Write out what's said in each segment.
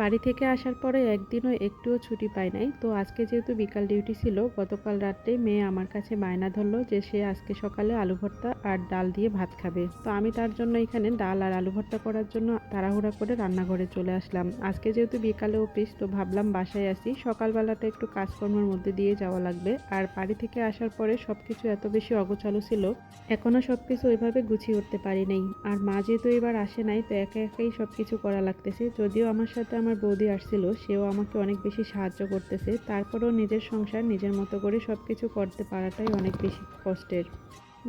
বাড়ি থেকে আসার পরে একদিনও একটুও ছুটি পাই নাই। তো আজকে যেহেতু বিকাল ডিউটি ছিল, গতকাল রাত্রে মেয়ে আমার কাছে বায়না ধরল যে সে আজকে সকালে আলু ভর্তা আর ডাল দিয়ে ভাত খাবে। তো আমি তার জন্য এখানে ডাল আর আলু ভর্তা করার জন্য তাড়াহুড়া করে রান্নাঘরে চলে আসলাম। আজকে যেহেতু বিকালে অফিস, তো ভাবলাম বাসায় আসি, সকালবেলাটা একটু কাজকর্মের মধ্যে দিয়ে যাওয়া লাগবে। আর বাড়ি থেকে আসার পরে সবকিছু এত বেশি অগোছালো ছিল, এখনো সবকিছু ওইভাবে গুছিয়ে উঠতে পারি নাই। আর মা যেহেতু এবার আসে নাই, তো একা একাই সবকিছু করা লাগতেছে। যদিও আমার সাথে আমার বৌদি আসছিল, সেও আমাকে অনেক বেশি সাহায্য করতেছে। তারপরেও নিজের সংসার নিজের মতো করে সবকিছু করতে পারাটাই অনেক বেশি কষ্টের।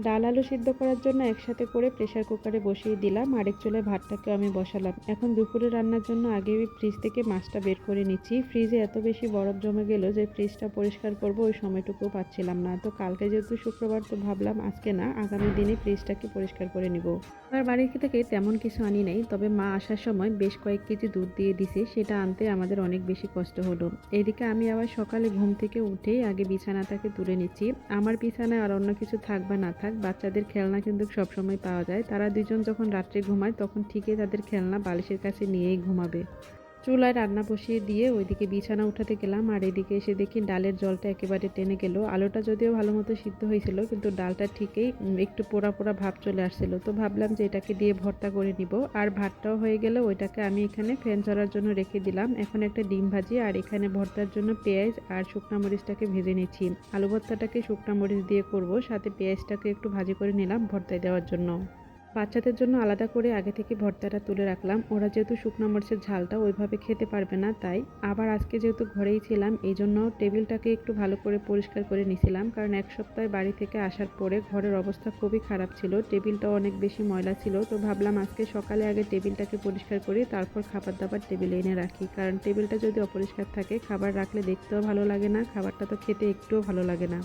ডাল আলু সিদ্ধ করার জন্য একসাথে করে প্রেসার কুকারে বসিয়ে দিলাম, আরেক চুলায় ভাতটাকেও আমি বসালাম। এখন দুপুরে রান্নার জন্য আগে ফ্রিজ থেকে মাছটা বের করে নিচ্ছি। ফ্রিজে এত বেশি বরফ জমে গেল যে ফ্রিজটা পরিষ্কার করব ওই সময়টুকুও পাচ্ছিলাম না। তো কালকে যেহেতু শুক্রবার, তো ভাবলাম আজকে না, আগামী দিনে ফ্রিজটাকে পরিষ্কার করে নিব। আমার বাড়ি থেকে তেমন কিছু আনি নাই, তবে মা আসার সময় বেশ কয়েক কেজি দুধ দিয়ে দিছে, সেটা আনতে আমাদের অনেক বেশি কষ্ট হলো। এদিকে আমি আবার সকালে ঘুম থেকে উঠেই আগে বিছানাটাকে তুলে নিচ্ছি। আমার বিছানায় আর অন্য কিছু থাক বা না থাক, বাচ্চাদের খেলনা কিন্তু সবসময় পাওয়া যায়। তারা দুজন যখন রাত্রে ঘুমায় তখন ঠিকই তাদের খেলনা বালিশের কাছে নিয়েই ঘুমাবে। চুলায় রান্না বসিয়ে দিয়ে ওইদিকে বিছানা উঠাতে গেলাম, আর এদিকে এসে দেখি ডালের জলটা একেবারে টেনে গেল। আলুটা যদিও ভালো মতো সিদ্ধ হয়েছিল, কিন্তু ডালটা ঠিকই একটু পোড়া পোড়া ভাব চলে আসছিল। তো ভাবলাম যে এটাকে দিয়ে ভর্তা করে নিব। আর ভাতটাও হয়ে গেলে ওইটাকে আমি এখানে ফ্যান ঝরার জন্য রেখে দিলাম। এখন একটা ডিম ভাজি আর এখানে ভর্তার জন্য পেঁয়াজ আর শুকনা মরিচটাকে ভেজে নিচ্ছি। আলু ভর্তাটাকে শুকনা মরিচ দিয়ে করব, সাথে পেঁয়াজটাকে একটু ভাজি করে নিলাম ভর্তায় দেওয়ার জন্য। বাচ্চাদের জন্য আলাদা করে আগে থেকে ভর্তাটা তুলে রাখলাম। ওরা যেহেতু শুকনো মরিচের ঝালটা ওইভাবে খেতে পারবে না, তাই আবার আজকে যেহেতু ঘরেই ছিলাম, এই জন্য টেবিলটাকে একটু ভালো করে পরিষ্কার করে নিয়েছিলাম। কারণ এক সপ্তাহ বাড়ি থেকে আসার পরে ঘরের অবস্থা খুবই খারাপ ছিল, টেবিলটাও অনেক বেশি ময়লা ছিল। তো ভাবলাম আজকে সকালে আগে টেবিলটাকে পরিষ্কার করি, তারপর খাবার দাবার টেবিলে এনে রাখি। কারণ টেবিলটা যদি অপরিষ্কার থাকে, খাবার রাখলে দেখতেও ভালো লাগে না, খাবারটা তো খেতে একটুও ভালো লাগে না।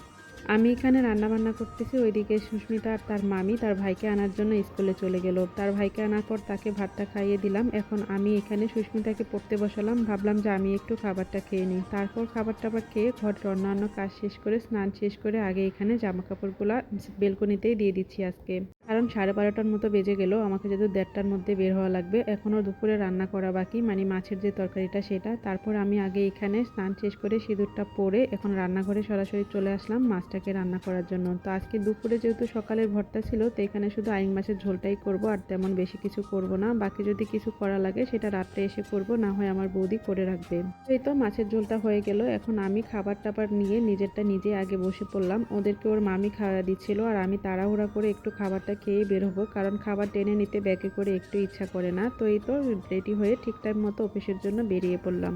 আমি এখানে রান্নাবান্না করতেছি, ওইদিকে সুস্মিতা আর তার মামি তার ভাইকে আনার জন্য স্কুলে চলে গেল। তার ভাইকে আনার পর তাকে ভাতটা খাইয়ে দিলাম। এখন আমি এখানে সুস্মিতাকে পড়তে বসালাম, ভাবলাম যে আমি একটু খাবারটা খেয়ে নিই। তারপর খাবার টাবার খেয়ে ঘরের অন্যান্য কাজ শেষ করে স্নান শেষ করে আগে এখানে জামা কাপড়গুলো বেলকনিতেই দিয়ে দিচ্ছি আজকে। কারণ 12:30টার মতো বেজে গেল, আমাকে যদি 1:30টার মধ্যে বের হওয়া লাগবে। এখনও দুপুরে রান্না করা বাকি, মানে মাছের যে তরকারিটা সেটা। তারপর আমি আগে এখানে স্নান শেষ করে সিঁদুরটা পরে এখন রান্নাঘরে সরাসরি চলে আসলাম মাছটাকে রান্না করার জন্য। তো আজকে দুপুরে যেহেতু সকালের ভর্তা ছিল, তো এখানে শুধু আইং মাছের ঝোলটাই করব, আর তেমন বেশি কিছু করব না। বাকি যদি কিছু করা লাগে সেটা রাত্রে এসে করব, না হয় আমার বৌদি করে রাখবে। এই তো মাছের ঝোলটা হয়ে গেল। এখন আমি খাবার টাবার নিয়ে নিজেরটা নিজে আগে বসে পড়লাম। ওদেরকে ওর মামি খাওয়া দিচ্ছিল, আর আমি তাড়াহুড়া করে একটু খাবারটা খেয়ে বের হবো, কারণ খাবার টেনে নিতে ব্যাগে করে একটু ইচ্ছা করে না। তো এই তো রেডি হয়ে ঠিক টাইম মতো অফিসের জন্য বেরিয়ে পড়লাম।